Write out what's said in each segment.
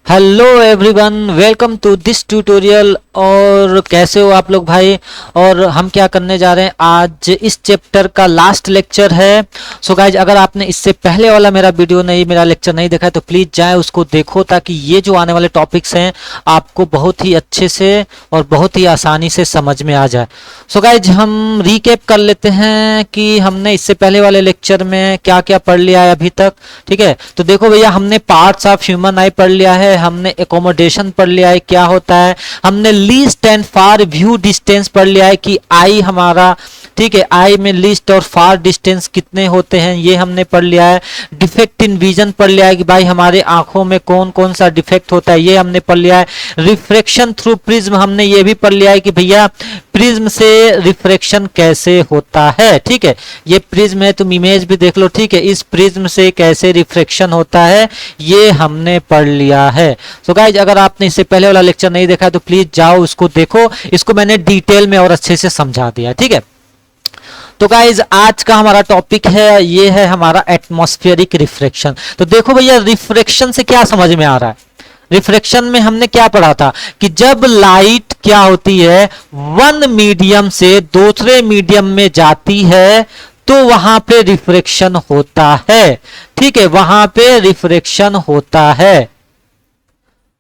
Hello everyone, welcome to this tutorial. और कैसे हो आप लोग भाई। और हम क्या करने जा रहे हैं, आज इस चैप्टर का लास्ट लेक्चर है। सो गाइज, अगर आपने इससे पहले वाला मेरा लेक्चर नहीं देखा है तो प्लीज जाए उसको देखो, ताकि ये जो आने वाले टॉपिक्स हैं आपको बहुत ही अच्छे से और बहुत ही आसानी से समझ में आ जाए। सो गाइज, हम रीकैप कर लेते हैं कि हमने इससे पहले वाले लेक्चर में क्या क्या पढ़ लिया है अभी तक। ठीक है, तो देखो भैया, हमने पार्ट्स ऑफ ह्यूमन आई पढ़ लिया है, हमने एकोमोडेशन पढ़ लिया है क्या होता है, हमने least and far view distance पढ़ लिया है कि आई हमारा, ठीक है, आई में लीस्ट और फार डिस्टेंस कितने होते हैं ये हमने पढ़ लिया है। डिफेक्ट इन विजन पढ़ लिया है कि भाई हमारे आंखों में कौन कौन सा डिफेक्ट होता है ये हमने पढ़ लिया है। रिफ्रैक्शन थ्रू प्रिज्म हमने ये भी पढ़ लिया है कि भैया प्रिज्म से रिफ्रैक्शन कैसे होता है। ठीक है, ये प्रिज्म है, तुम इमेज भी देख लो। ठीक है, इस प्रिज्म से कैसे रिफ्रैक्शन होता है ये हमने पढ़ लिया है। सो गाइज, अगर आपने इससे पहले वाला लेक्चर नहीं देखा तो प्लीज जाओ उसको देखो, इसको मैंने डिटेल में और अच्छे से समझा दिया। ठीक है, तो गाइज आज का हमारा टॉपिक है, ये है हमारा एटमॉस्फेरिक रिफ्रैक्शन। तो देखो भैया, रिफ्रैक्शन से क्या समझ में आ रहा है। रिफ्रैक्शन में हमने क्या पढ़ा था कि जब लाइट क्या होती है, वन मीडियम से दूसरे मीडियम में जाती है तो वहां पे रिफ्रैक्शन होता है। ठीक है, वहां पे रिफ्रैक्शन होता है।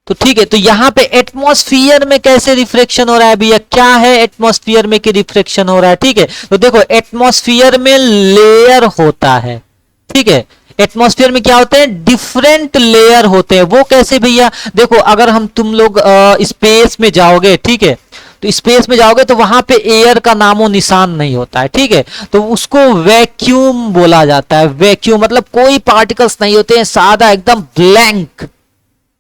तो ठीक है, तो यहां पे एटमॉस्फियर में कैसे रिफ्रैक्शन हो रहा है भैया, क्या है एटमॉस्फियर में कि रिफ्रैक्शन हो रहा है। ठीक है, तो देखो एटमॉस्फियर में लेयर होता है। ठीक है, एटमॉस्फेयर में क्या होते हैं, डिफरेंट लेयर होते हैं। वो कैसे भैया, देखो अगर तुम लोग स्पेस में जाओगे, ठीक है, तो स्पेस में जाओगे तो वहां पे एयर का नामो निशान नहीं होता है। ठीक है, तो उसको वैक्यूम बोला जाता है। वैक्यूम मतलब कोई पार्टिकल्स नहीं होते हैं, सादा एकदम ब्लैंक।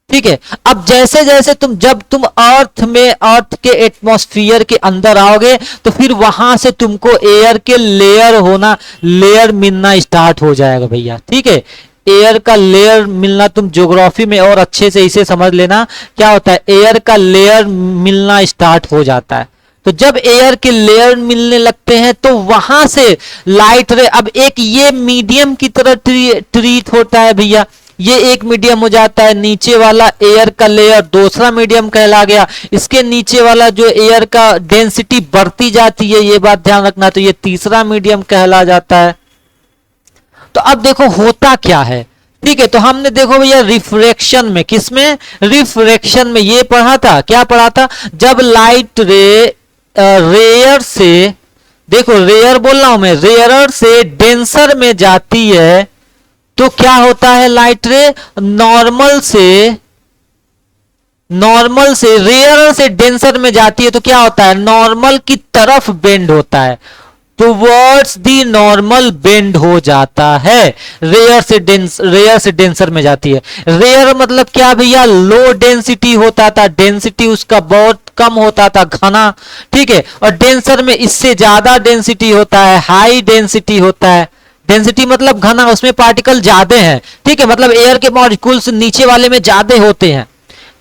ठीक है, अब जैसे जैसे जब तुम अर्थ के एटमॉस्फेयर के अंदर आओगे तो फिर वहां से तुमको एयर के लेयर मिलना स्टार्ट हो जाएगा भैया। ठीक है, एयर का लेयर मिलना, तुम ज्योग्राफी में और अच्छे से इसे समझ लेना क्या होता है, एयर का लेयर मिलना स्टार्ट हो जाता है। तो जब एयर के लेयर मिलने लगते हैं तो वहां से लाइट रे, अब एक ये मीडियम की तरह ट्रीट होता है भैया, ये एक मीडियम हो जाता है। नीचे वाला एयर का लेयर दूसरा मीडियम कहला गया, इसके नीचे वाला जो एयर का डेंसिटी बढ़ती जाती है, ये बात ध्यान रखना, तो ये तीसरा मीडियम कहला जाता है। तो अब देखो होता क्या है। ठीक है, तो हमने देखो भैया रिफ्रैक्शन में, किसमें, रिफ्रैक्शन में ये पढ़ा था, क्या पढ़ा था, जब लाइट रे रेयर से, देखो रेयर बोल रहा हूं मैं, रेयरर से डेंसर में जाती है तो क्या होता है, लाइट रे नॉर्मल से रेयर से डेंसर में जाती है तो क्या होता है, नॉर्मल की तरफ बेंड होता है, टुवर्ड्स दी नॉर्मल बेंड हो जाता है। रेयर से डेंसर में जाती है। रेयर मतलब क्या भैया, लो डेंसिटी होता था, डेंसिटी उसका बहुत कम होता था, घना। ठीक है, और डेंसर में इससे ज्यादा डेंसिटी होता है, हाई डेंसिटी होता है। डेंसिटी मतलब घना, उसमें पार्टिकल ज्यादा हैं। ठीक है, मतलब एयर के मॉलिक्यूल्स नीचे वाले में ज्यादा होते हैं।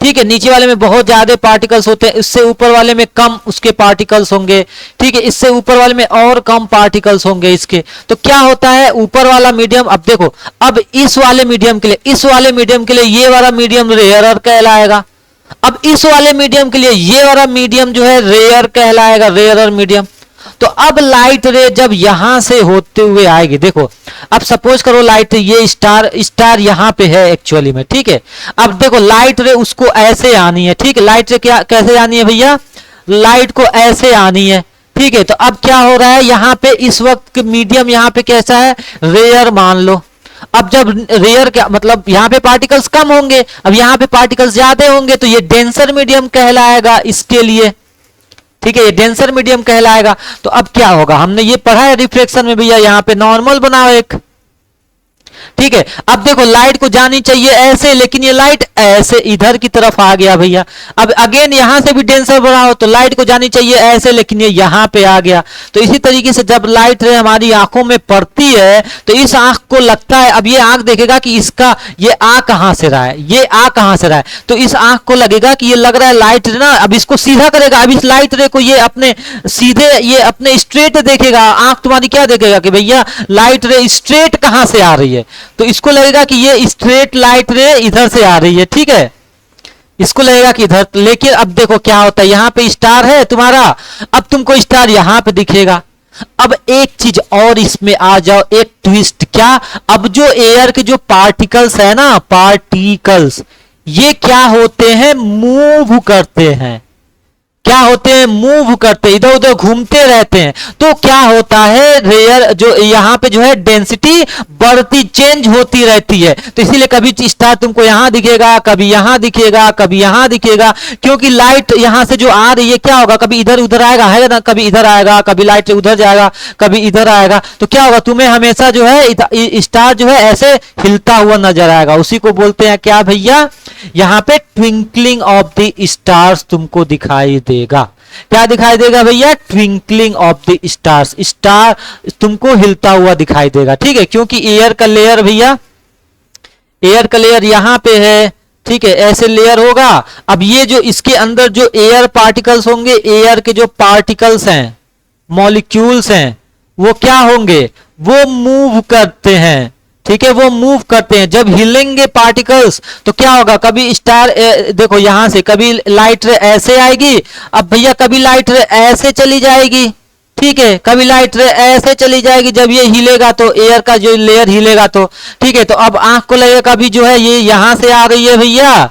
ठीक है, नीचे वाले में बहुत ज्यादा पार्टिकल्स होते हैं, इससे ऊपर वाले में कम उसके पार्टिकल्स होंगे। ठीक है, इससे ऊपर वाले में और कम पार्टिकल्स होंगे इसके। तो क्या होता है, ऊपर वाला मीडियम, अब देखो, अब इस वाले मीडियम के लिए ये वाला मीडियम रेयरर कहलाएगा। अब इस वाले मीडियम के लिए ये वाला मीडियम जो है रेयर कहलाएगा, रेयरर मीडियम। तो अब लाइट रे जब यहां से होते हुए आएगी, देखो अब सपोज करो लाइट, ये स्टार यहां पे है एक्चुअली में। ठीक है, अब देखो लाइट रे उसको ऐसे आनी है। ठीक है, लाइट रे क्या कैसे आनी है भैया, लाइट को ऐसे आनी है। ठीक है, तो अब क्या हो रहा है, यहां पे इस वक्त मीडियम यहां पे कैसा है, रेयर मान लो। अब जब रेयर क्या मतलब, यहां पे पार्टिकल्स कम होंगे, अब यहां पे पार्टिकल्स ज्यादा होंगे, तो ये डेंसर मीडियम कहलाएगा इसके लिए। ठीक है, ये डेंसर मीडियम कहलाएगा। तो अब क्या होगा, हमने ये पढ़ा है रिफ्रैक्शन में भैया, यहां पे नॉर्मल बनाओ एक। ठीक है, अब देखो लाइट को जानी चाहिए ऐसे, लेकिन ये लाइट ऐसे इधर की तरफ आ गया भैया। अब अगेन यहां से भी डेंसर बनाओ तो लाइट को जानी चाहिए ऐसे, लेकिन ये यहां पे आ गया। तो इसी तरीके से जब लाइट रे हमारी आंखों में पड़ती है तो इस आंख को लगता है, अब ये आंख देखेगा कि इसका ये आ कहां से रहा है, ये आ कहां से रहा है, तो इस आंख को लगेगा कि ये लग रहा है लाइट रे ना, अब इसको सीधा करेगा। अब इस लाइट रे को ये अपने सीधे, ये अपने स्ट्रेट देखेगा, आंख तुम्हारी क्या देखेगा कि भैया लाइट रे स्ट्रेट कहां से आ रही है, तो इसको लगेगा कि ये स्ट्रेट लाइट रे इधर से आ रही है। ठीक है, इसको लगेगा कि इधर, लेकिन अब देखो क्या होता है, यहां पे स्टार है तुम्हारा, अब तुमको स्टार यहां पे दिखेगा। अब एक चीज और इसमें आ जाओ, एक ट्विस्ट, क्या, अब जो एयर के जो पार्टिकल्स है ना, पार्टिकल्स, ये क्या होते हैं, मूव करते हैं। क्या होते हैं, मूव करते, इधर उधर घूमते रहते हैं। तो क्या होता है, रेयर जो यहां पे जो है डेंसिटी बढ़ती, चेंज होती रहती है। तो इसीलिए कभी स्टार तुमको यहां दिखेगा, कभी यहां दिखेगा, कभी यहां दिखेगा, क्योंकि लाइट यहां से जो आ रही है, क्या होगा, कभी इधर उधर आएगा, है ना, कभी इधर आएगा, कभी लाइट उधर जाएगा, कभी इधर आएगा। तो क्या होगा, तुम्हें हमेशा जो है स्टार जो है ऐसे हिलता हुआ नजर आएगा। उसी को बोलते हैं क्या भैया, यहां पे ट्विंकलिंग ऑफ द स्टार्स तुमको दिखाई देगा। क्या दिखाई देगा भैया, twinkling of the stars, star तुमको हिलता हुआ दिखाई देगा। ठीक है, क्योंकि एयर का लेयर भैया, एयर का लेयर यहां पे है, ठीक है, ऐसे लेयर होगा। अब ये जो इसके अंदर जो एयर पार्टिकल्स होंगे, एयर के जो पार्टिकल्स हैं, मॉलिक्यूल्स हैं, वो क्या होंगे, वो मूव करते हैं। ठीक है, वो मूव करते हैं। जब हिलेंगे पार्टिकल्स तो क्या होगा, कभी स्टार देखो यहां से कभी लाइट रे ऐसे आएगी, अब भैया कभी लाइट रे ऐसे चली जाएगी। ठीक है, कभी लाइट रे ऐसे चली जाएगी। जब ये हिलेगा तो एयर का जो लेयर हिलेगा तो, ठीक है, तो अब आंख को लगेगा कभी जो है ये यहां से आ रही है भैया,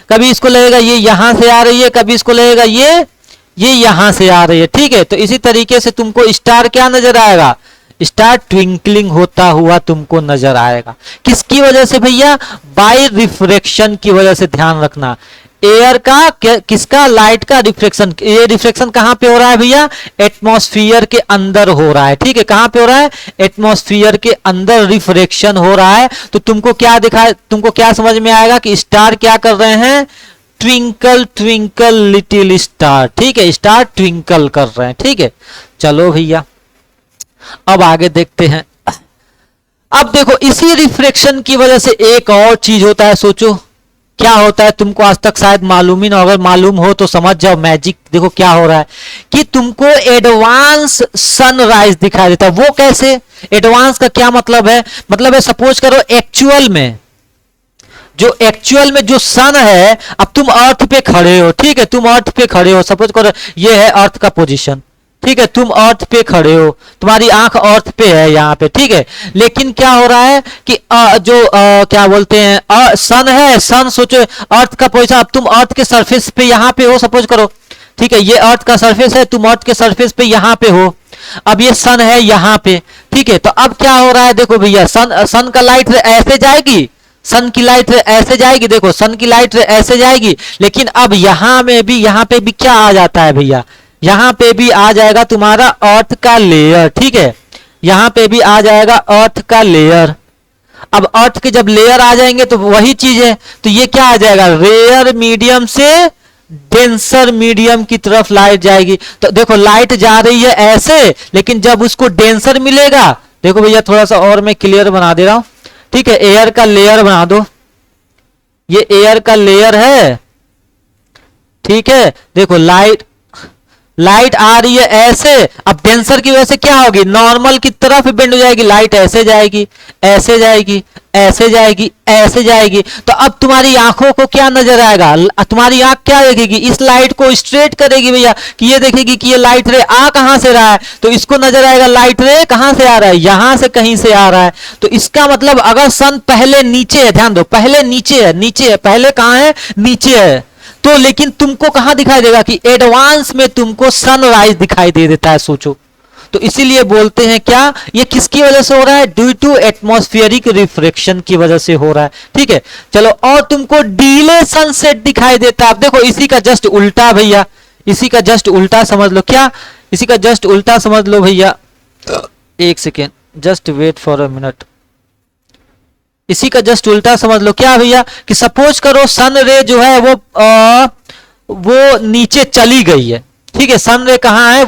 कभी इसको लगेगा ये यहां से आ रही है, कभी इसको लगेगा ये यहां से आ रही है। ठीक है, तो इसी तरीके से तुमको स्टार क्या नजर आएगा, स्टार ट्विंकलिंग होता हुआ तुमको नजर आएगा। किसकी वजह से भैया, बाय रिफ्रैक्शन की वजह से। ध्यान रखना, एयर का किसका, लाइट का रिफ्लेक्शन। ये रिफ्लेक्शन कहां पे हो रहा है भैया, एटमॉस्फेयर के अंदर हो रहा है। ठीक है, कहां पे हो रहा है, एटमॉस्फेयर के अंदर रिफ्रैक्शन हो रहा है। तो तुमको क्या दिखा, तुमको क्या समझ में आएगा कि स्टार क्या कर रहे हैं, ट्विंकल ट्विंकल लिटिल स्टार। ठीक है, स्टार ट्विंकल कर रहे हैं। ठीक है, चलो भैया अब आगे देखते हैं। अब देखो इसी रिफ्लेक्शन की वजह से एक और चीज होता है, सोचो क्या होता है, तुमको आज तक शायद मालूम ही ना, अगर मालूम हो तो समझ जाओ मैजिक। देखो क्या हो रहा है कि तुमको एडवांस सनराइज दिखाई देता है। वो कैसे, एडवांस का क्या मतलब है, मतलब है सपोज करो एक्चुअल में जो सन है, अब तुम अर्थ पे खड़े हो। ठीक है, तुम अर्थ पे खड़े हो, सपोज करो ये है अर्थ का पोजीशन। ठीक है, तुम अर्थ पे खड़े हो, तुम्हारी आंख अर्थ पे है यहाँ पे। ठीक है, लेकिन क्या हो रहा है कि क्या बोलते हैं, सन है, सन सोचो अर्थ का पोजीशन, अब तुम अर्थ के सरफेस पे यहाँ पे हो, सपोज करो। ठीक है, ये अर्थ का सरफेस है, तुम अर्थ के सरफेस पे यहाँ पे हो, अब ये सन है यहाँ पे। ठीक है, तो अब क्या हो रहा है, देखो भैया सन का लाइट ऐसे जाएगी, सन की लाइट ऐसे जाएगी, देखो सन की लाइट ऐसे जाएगी, लेकिन अब यहाँ पे भी क्या आ जाता है भैया, यहां पे भी आ जाएगा तुम्हारा अर्थ का लेयर। ठीक है, यहां पे भी आ जाएगा अर्थ का लेयर। अब अर्थ के जब लेयर आ जाएंगे तो वही चीज है, तो ये क्या आ जाएगा, रेयर मीडियम से डेंसर मीडियम की तरफ लाइट जाएगी। तो देखो लाइट जा रही है ऐसे, लेकिन जब उसको डेंसर मिलेगा, देखो भैया थोड़ा सा और मैं क्लियर बना दे रहा हूं। ठीक है, एयर का लेयर बना दो, ये एयर का लेयर है। ठीक है, देखो लाइट आ रही है ऐसे, अब डेंसर की वजह से क्या होगी, नॉर्मल की तरफ बेंड हो जाएगी, लाइट ऐसे जाएगी, ऐसे जाएगी, ऐसे जाएगी, ऐसे जाएगी। तो अब तुम्हारी आंखों को क्या नजर आएगा, तुम्हारी आंख क्या देखेगी, इस लाइट को स्ट्रेट करेगी भैया, कि ये देखेगी कि ये लाइट रे आ कहां से रहा है, तो इसको नजर आएगा लाइट रे कहां से आ रहा है, यहां से कहीं से आ रहा है। तो इसका मतलब अगर सन पहले नीचे है, ध्यान दो, पहले नीचे है, पहले कहां है, नीचे है, तो लेकिन तुमको कहां दिखाई देगा कि एडवांस में तुमको सनराइज दिखाई दे देता है। सोचो, तो इसीलिए बोलते हैं क्या, ये किसकी वजह से हो रहा है, ड्यू टू एटमॉस्फेरिक रिफ्रैक्शन की वजह से हो रहा है। ठीक है, चलो, और तुमको डीले सनसेट दिखाई देता है। अब देखो इसी का जस्ट उल्टा भैया, इसी का जस्ट उल्टा समझ लो, क्या, इसी का जस्ट उल्टा समझ लो भैया, एक second, just wait for a minute. इसी का जस्ट उल्टा समझ लो, क्या भैया, कि सपोज करो सन रे जो है वो नीचे चली गई है। ठीक है, सन रे कहां है,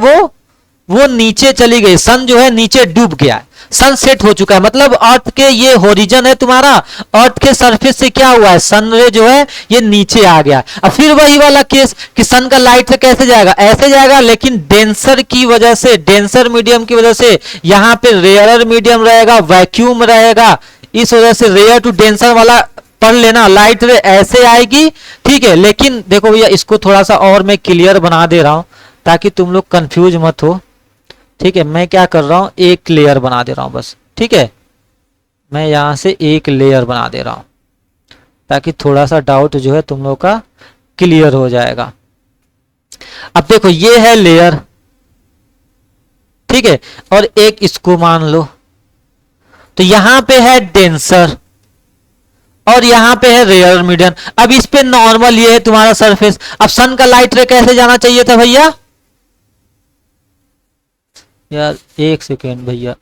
वो नीचे चली गई, सन जो है नीचे डूब गया है, सन सेट हो चुका है। मतलब अर्थ के ये होरिजन है तुम्हारा, अर्थ के सरफेस से क्या हुआ है, सन रे जो है ये नीचे आ गया। अब फिर वही वाला केस कि सन का लाइट से कैसे जाएगा, ऐसे जाएगा, लेकिन डेंसर की वजह से, डेंसर मीडियम की वजह से यहाँ पे रेयर मीडियम रहेगा, वैक्यूम रहेगा, इस वजह से रेयर टू डेंसर वाला पढ़ लेना, लाइट रे ऐसे आएगी, ठीक है। लेकिन देखो भैया इसको थोड़ा सा और मैं क्लियर बना दे रहा हूं ताकि तुम लोग कंफ्यूज मत हो, ठीक है। मैं क्या कर रहा हूं, एक लेयर बना दे रहा हूं बस, ठीक है। मैं यहां से एक लेयर बना दे रहा हूं ताकि थोड़ा सा डाउट जो है तुम लोग का क्लियर हो जाएगा। अब देखो ये है लेयर, ठीक है, और एक इसको मान लो, तो यहां पे है डेंसर और यहां पे है रेयर मीडियम। अब इस पे नॉर्मल ये है तुम्हारा सरफेस। अब सन का लाइट रे कैसे जाना चाहिए था भैया, यार एक सेकेंड भैया,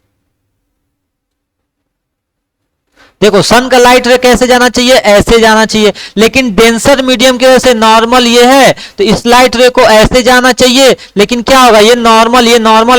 देखो सन का लाइट रे कैसे जाना चाहिए, ऐसे जाना चाहिए, लेकिन डेंसर मीडियम की वजह से नॉर्मल ये है तो इस लाइट रे को ऐसे जाना चाहिए। लेकिन क्या होगा, ये नॉर्मल है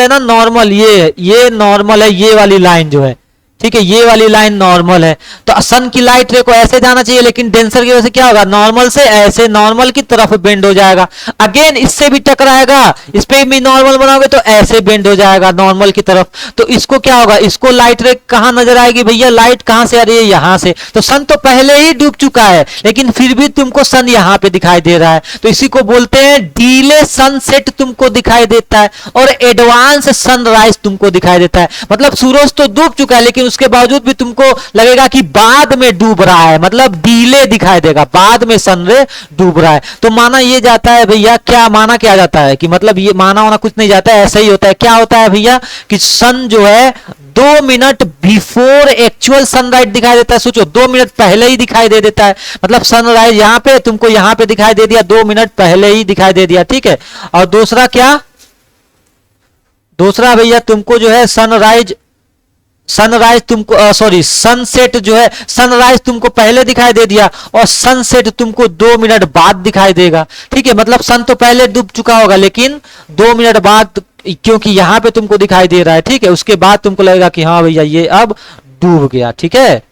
ना, नॉर्मल ये नॉर्मल है, ये वाली लाइन जो है, ठीक है, ये वाली लाइन नॉर्मल है। तो सन की लाइट रे को ऐसे जाना चाहिए, लेकिन डेंसर की वजह से क्या होगा, नॉर्मल से ऐसे नॉर्मल की तरफ बेंड हो जाएगा। अगेन इससे भी टकराएगा, इस पे भी नॉर्मल बनाओगे तो ऐसे बेंड हो जाएगा नॉर्मल की तरफ। तो इसको क्या होगा, इसको लाइट रे कहां नजर आएगी भैया, लाइट कहां से आ रही है, यहां से। तो सन तो पहले ही डूब चुका है, लेकिन फिर भी तुमको सन यहां पे दिखाई दे रहा है, तो इसी को बोलते हैं डीले सनसेट तुमको दिखाई देता है, और एडवांस सनराइज तुमको दिखाई देता है। मतलब सूरज तो डूब चुका है, लेकिन उसके बावजूद भी तुमको लगेगा कि बाद में डूब रहा है, मतलब डीले दिखाई देगा, बाद में सन रे डूब रहा है। तो माना ये जाता है भैया, क्या माना क्या जाता है कि मतलब ये माना होना कुछ नहीं जाता है, ऐसा ही होता है। क्या होता है भैया कि सन जो है 2 मिनट बिफोर एक्चुअल सनराइज दिखाई देता है। सोचो 2 मिनट पहले ही दिखाई दे देता है, मतलब सनराइज यहां पे तुमको यहां पे दिखाई दे दिया, 2 मिनट पहले ही दिखाई दे दिया, ठीक है। और दूसरा क्या, दूसरा भैया तुमको जो है सनराइज तुमको सॉरी सनसेट जो है, सनराइज तुमको पहले दिखाई दे दिया और सनसेट तुमको 2 मिनट बाद दिखाई देगा, ठीक है। मतलब सन तो पहले डूब चुका होगा, लेकिन 2 मिनट बाद, क्योंकि यहां पे तुमको दिखाई दे रहा है, ठीक है, उसके बाद तुमको लगेगा कि हाँ भैया ये अब डूब गया, ठीक है।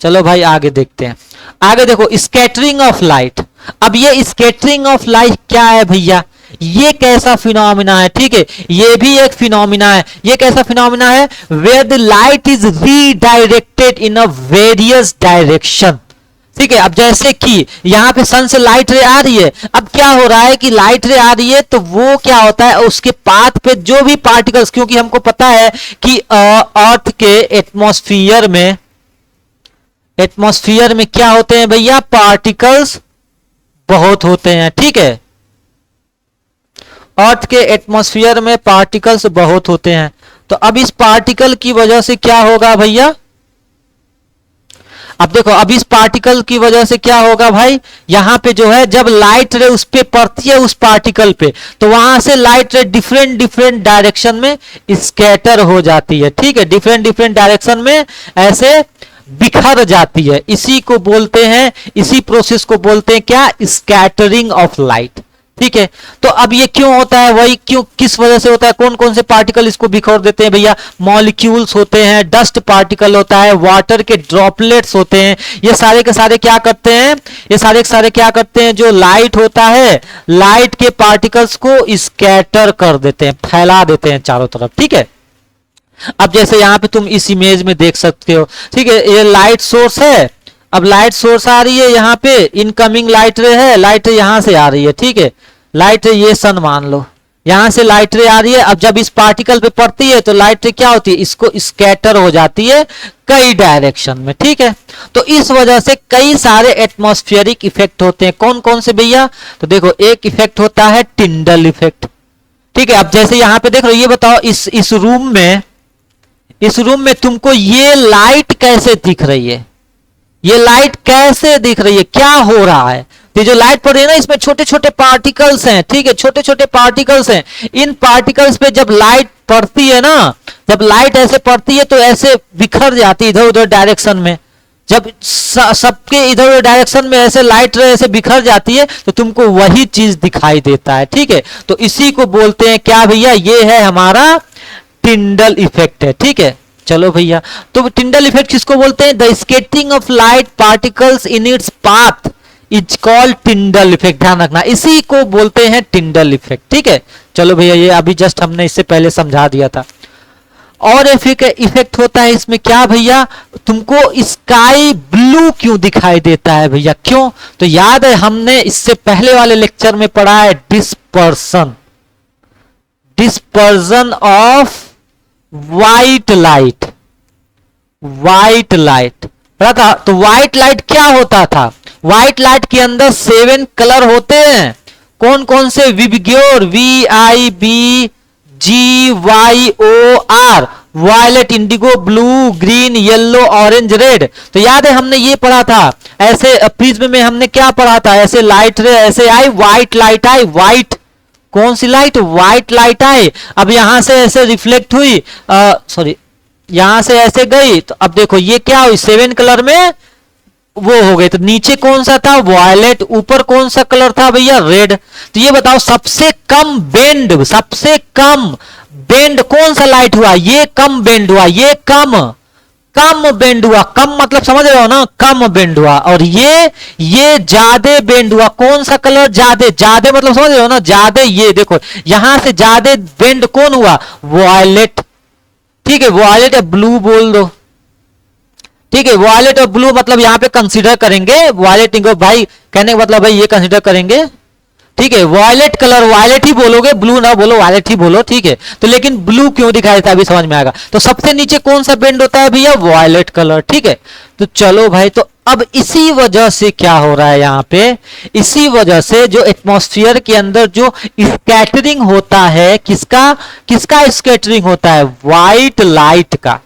चलो भाई आगे देखते हैं। आगे देखो स्कैटरिंग ऑफ लाइट। अब ये स्कैटरिंग ऑफ लाइट क्या है भैया, ये कैसा फिनोमिना है, ठीक है, ये भी एक फिनोमिना है। ये कैसा फिनोमिना है, where the light is redirected in a various direction, ठीक है। अब जैसे कि यहां पे सन से लाइट रे आ रही है, अब क्या हो रहा है कि लाइट रे आ रही है तो वो क्या होता है, उसके पाथ पे जो भी पार्टिकल्स, क्योंकि हमको पता है कि अर्थ के एटमॉस्फेयर में क्या होते हैं भैया, पार्टिकल्स बहुत होते हैं, ठीक है। अर्थ के एटमॉस्फेयर में पार्टिकल्स बहुत होते हैं। तो अब इस पार्टिकल की वजह से क्या होगा भैया, अब देखो अब इस पार्टिकल की वजह से क्या होगा भाई, यहां पे जो है जब लाइट रे उस पे पड़ती है उस पार्टिकल पे, तो वहां से लाइट रे डिफरेंट डायरेक्शन में स्कैटर हो जाती है, ठीक है, डिफरेंट डायरेक्शन में ऐसे बिखर जाती है। इसी को बोलते हैं, इसी प्रोसेस को बोलते हैं क्या, स्कैटरिंग ऑफ लाइट, ठीक है। तो अब ये क्यों होता है, वही क्यों, किस वजह से होता है, कौन कौन से पार्टिकल इसको बिखर देते हैं भैया, मॉलिक्यूल्स होते हैं, डस्ट पार्टिकल होता है, वाटर के ड्रॉपलेट्स होते हैं। ये सारे के सारे क्या करते हैं, ये सारे के सारे क्या करते हैं, जो लाइट होता है, लाइट के पार्टिकल्स को स्कैटर कर देते हैं, फैला देते हैं चारों तरफ, ठीक है। अब जैसे यहां पे तुम इस इमेज में देख सकते हो, ठीक है, ये लाइट सोर्स है। अब लाइट सोर्स आ रही है यहाँ पे, इनकमिंग लाइट रे है, लाइट रे यहां से आ रही है, ठीक है, लाइट रे ये सन मान लो, यहां से लाइट रे आ रही है। अब जब इस पार्टिकल पे पड़ती है तो लाइट रे क्या होती है, इसको स्कैटर हो जाती है कई डायरेक्शन में, ठीक है। तो इस वजह से कई सारे एटमॉस्फेरिक इफेक्ट होते हैं। कौन कौन से भैया, तो देखो एक इफेक्ट होता है टिंडल इफेक्ट, ठीक है। अब जैसे यहां पे देख रहे हो, ये बताओ इस रूम में तुमको ये लाइट कैसे दिख रही है, ये लाइट कैसे दिख रही है, क्या हो रहा है, तो जो लाइट पड़ रही है ना, इसमें छोटे छोटे पार्टिकल्स हैं, ठीक है, छोटे छोटे पार्टिकल्स हैं। इन पार्टिकल्स पे जब लाइट पड़ती है ना, जब लाइट ऐसे पड़ती है तो ऐसे बिखर जाती है इधर उधर डायरेक्शन में। जब सबके इधर उधर डायरेक्शन में ऐसे लाइट ऐसे बिखर जाती है तो तुमको वही चीज दिखाई देता है, ठीक है। तो इसी को बोलते हैं क्या भैया, ये है हमारा टिंडल इफेक्ट है, ठीक है। चलो भैया, तो टिंडल इफेक्ट किसको बोलते हैं, the scattering of light particles in its path is called Tyndall effect, ध्यान रखना, इसी को बोलते हैं टिंडल इफेक्ट, ठीक है। चलो भैया, ये अभी जस्ट हमने इससे पहले समझा दिया था। और इफेक्ट होता है इसमें, क्या भैया, तुमको स्काई ब्लू क्यों दिखाई देता है भैया, क्यों? तो याद है हमने इससे पहले वाले लेक्चर में पढ़ा है dispersion, dispersion of white light, white light पता था। तो व्हाइट लाइट क्या होता था, व्हाइट लाइट के अंदर 7 कलर होते हैं, कौन कौन से? VIBGYOR, VIBGYOR, violet, indigo, blue, green, yellow, orange, red. तो याद है हमने ये पढ़ा था, ऐसे प्रिज्म में हमने क्या पढ़ा था, ऐसे लाइट रे ऐसे आई, व्हाइट लाइट आई, व्हाइट कौन सी लाइट, व्हाइट लाइट आई। अब यहां से ऐसे रिफ्लेक्ट हुई, सॉरी यहां से ऐसे गई, तो अब देखो ये क्या हुई, 7 कलर में वो हो गए। तो नीचे कौन सा था, वायलेट, ऊपर कौन सा कलर था भैया, रेड। तो ये बताओ सबसे कम बेंड, सबसे कम बेंड कौन सा लाइट हुआ, ये कम बेंड हुआ, ये कम बेंड हुआ, कम मतलब समझ रहे हो ना, कम बेंड हुआ। और ये ज्यादा बेंड हुआ, कौन सा कलर, ज्यादा, ज्यादा मतलब समझ रहे हो ना, ज्यादा। ये देखो यहां से ज्यादा बेंड कौन हुआ, वायलेट, ठीक है, वॉयलेट या ब्लू बोल दो, ठीक है, वॉयलेट और ब्लू मतलब यहां पे कंसीडर करेंगे, वॉयलेट भाई कहने का मतलब भाई ये कंसीडर करेंगे, ठीक है, वॉयलेट कलर, वॉयलेट ही बोलोगे, ब्लू ना बोलो, वॉयलेट ही बोलो, ठीक है। तो लेकिन ब्लू क्यों दिखाया था अभी समझ में आएगा। तो सबसे नीचे कौन सा बेंड होता है भैया, वॉयलेट कलर, ठीक है। तो चलो भाई, तो अब इसी वजह से क्या हो रहा है यहां पे, इसी वजह से जो एटमॉस्फेयर के अंदर जो स्कैटरिंग होता है, किसका स्कैटरिंग होता है, व्हाइट लाइट का।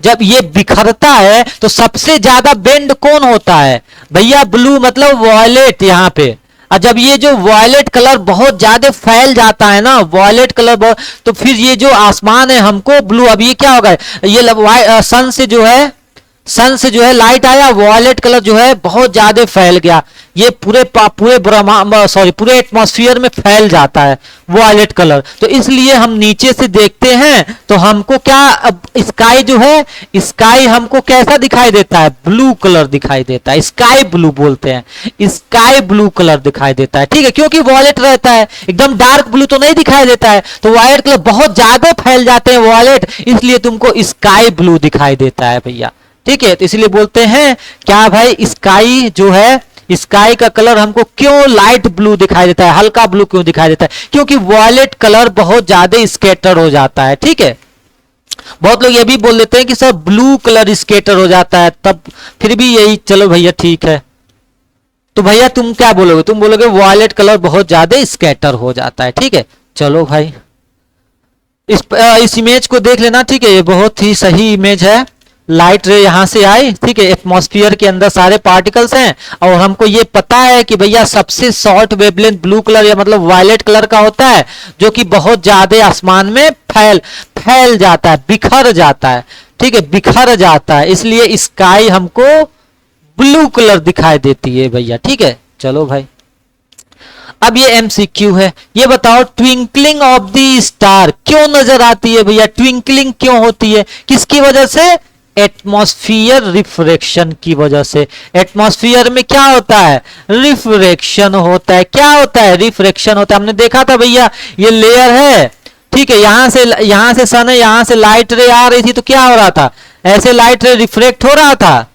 जब ये बिखरता है तो सबसे ज्यादा बेंड कौन होता है भैया, ब्लू मतलब वॉयलेट यहां पे। और जब ये जो वॉयलेट कलर बहुत ज्यादा फैल जाता है ना, वॉयलेट कलर तो फिर ये जो आसमान है हमको ब्लू, अब ये क्या होगा, ये सन से जो है लाइट आया, वॉयलेट कलर जो है बहुत ज्यादा फैल गया, ये पूरे एटमॉस्फेयर में फैल जाता है वॉयलेट कलर। तो इसलिए हम नीचे से देखते हैं तो हमको क्या, स्काई जो है, स्काई हमको कैसा दिखाई देता है, ब्लू कलर दिखाई देता है, स्काई ब्लू बोलते हैं, स्काई ब्लू कलर दिखाई देता है, ठीक है, क्योंकि वॉयलेट रहता है, एकदम डार्क ब्लू तो नहीं दिखाई देता है। तो वॉयलेट कलर बहुत ज्यादा फैल जाते हैं वॉयलेट, इसलिए तुमको स्काई ब्लू दिखाई देता है भैया, ठीक है। तो इसलिए बोलते हैं क्या भाई, स्काई जो है, स्काई का कलर हमको क्यों लाइट ब्लू दिखाई देता है, हल्का ब्लू क्यों दिखाई देता है, क्योंकि वॉयलेट कलर बहुत ज्यादा स्कैटर हो जाता है, ठीक है। बहुत लोग ये भी बोल देते हैं कि सर ब्लू कलर स्कैटर हो जाता है, तब फिर भी यही, चलो भैया ठीक है। तो भैया तुम क्या बोलोगे, तुम बोलोगे वॉयलेट कलर बहुत ज्यादा स्कैटर हो जाता है, ठीक है। चलो भाई इस इमेज को देख लेना, ठीक है, ये बहुत ही सही इमेज है। लाइट रे यहां से आई, ठीक है, एटमॉस्फेयर के अंदर सारे पार्टिकल्स हैं, और हमको ये पता है कि भैया सबसे शॉर्ट वेवलेंथ ब्लू कलर या मतलब वायलेट कलर का होता है, जो कि बहुत ज्यादा आसमान में फैल जाता है, बिखर जाता है, ठीक है, बिखर जाता है, इसलिए स्काई हमको ब्लू कलर दिखाई देती है भैया, ठीक है। चलो भाई अब ये MCQ है, ये बताओ ट्विंकलिंग ऑफ द स्टार क्यों नजर आती है भैया, ट्विंकलिंग क्यों होती है, किसकी वजह से, एटमॉस्फेयर रिफ्रैक्शन की वजह से। एटमॉस्फेयर में क्या होता है, रिफ्रैक्शन होता है, क्या होता है, रिफ्रैक्शन होता है। हमने देखा था भैया ये लेयर है, ठीक है, यहां से सन है, यहां से लाइट रे आ रही थी, तो क्या हो रहा था, ऐसे लाइट रे रिफ्लेक्ट हो रहा था,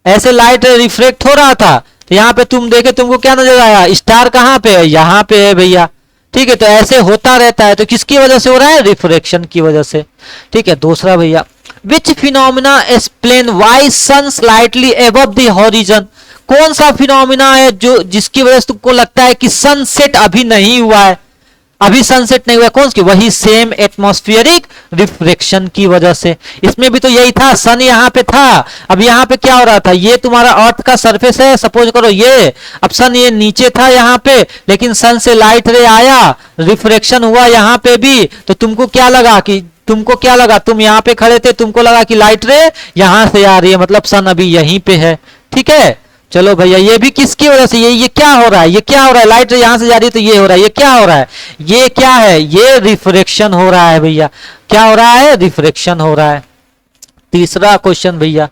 ऐसे लाइट रे रिफ्लेक्ट हो रहा था। तो यहां पे तुम देखे, तुमको क्या नजर आया, स्टार कहां पे है, यहां पे है भैया, ठीक है। तो ऐसे होता रहता है, तो किसकी वजह से हो रहा है, रिफ्रैक्शन की वजह से, ठीक है। दूसरा भैया, which phenomena explain why sun slightly above the horizon, कौन सा फिनोमिना है जो जिसकी वजह से तुमको लगता है कि सनसेट अभी नहीं हुआ है, अभी सनसेट नहीं हुआ, कौन सी, वही सेम एटमॉस्फेरिक रिफ्रैक्शन की वजह से। इसमें भी तो यही था, सन यहाँ पे था, अब यहाँ पे क्या हो रहा था, ये तुम्हारा अर्थ का सरफेस है, सपोज करो ये, अब सन ये नीचे था यहाँ पे, लेकिन सन से लाइट रे आया, रिफ्रैक्शन हुआ यहाँ पे भी, तो तुमको क्या लगा, तुम यहाँ पे खड़े थे, तुमको लगा कि लाइट रे यहां से आ रही है, मतलब सन अभी यहीं पे है, ठीक है। चलो भैया ये भी किसकी वजह से, ये क्या हो रहा है, ये क्या हो रहा है, लाइट रे यहां से जा रही है तो ये हो रहा है, ये क्या हो रहा है, ये क्या है, ये रिफ्रैक्शन हो रहा है भैया, क्या हो रहा है, रिफ्रैक्शन हो रहा है। तीसरा क्वेश्चन भैया,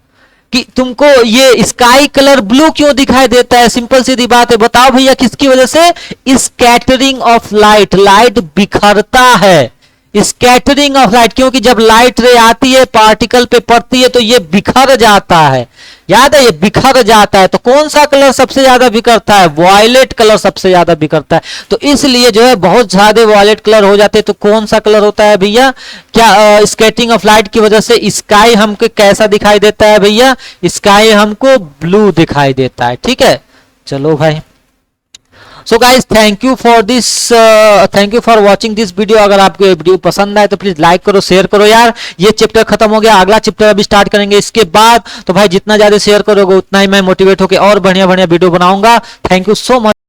कि तुमको ये स्काई कलर ब्लू क्यों दिखाई देता है, सिंपल सीधी बात है, बताओ भैया किसकी वजह से, स्कैटरिंग ऑफ लाइट, लाइट बिखरता है, स्कैटरिंग ऑफ लाइट, क्योंकि जब लाइट रे आती है पार्टिकल पे पड़ती है तो ये बिखर जाता है, याद है ये बिखर जाता है। तो कौन सा कलर सबसे ज्यादा बिखरता है? वॉयलेट कलर सबसे ज्यादा बिखरता है। तो इसलिए जो है बहुत ज्यादा वॉयलेट कलर हो जाते हैं। तो कौन सा कलर होता है भैया? क्या स्कैटरिंग ऑफ लाइट की वजह से स्काई हमको कैसा दिखाई देता है भैया? स्काई हमको ब्लू दिखाई देता है। ठीक है, चलो भाई। So guys thank you for watching this video. अगर आपको ये वीडियो पसंद आए तो प्लीज लाइक करो, शेयर करो यार। ये चैप्टर खत्म हो गया, अगला चैप्टर अभी स्टार्ट करेंगे इसके बाद। तो भाई जितना ज्यादा शेयर करोगे उतना ही मैं मोटिवेट होकर और बढ़िया बढ़िया वीडियो बनाऊंगा। Thank you so much.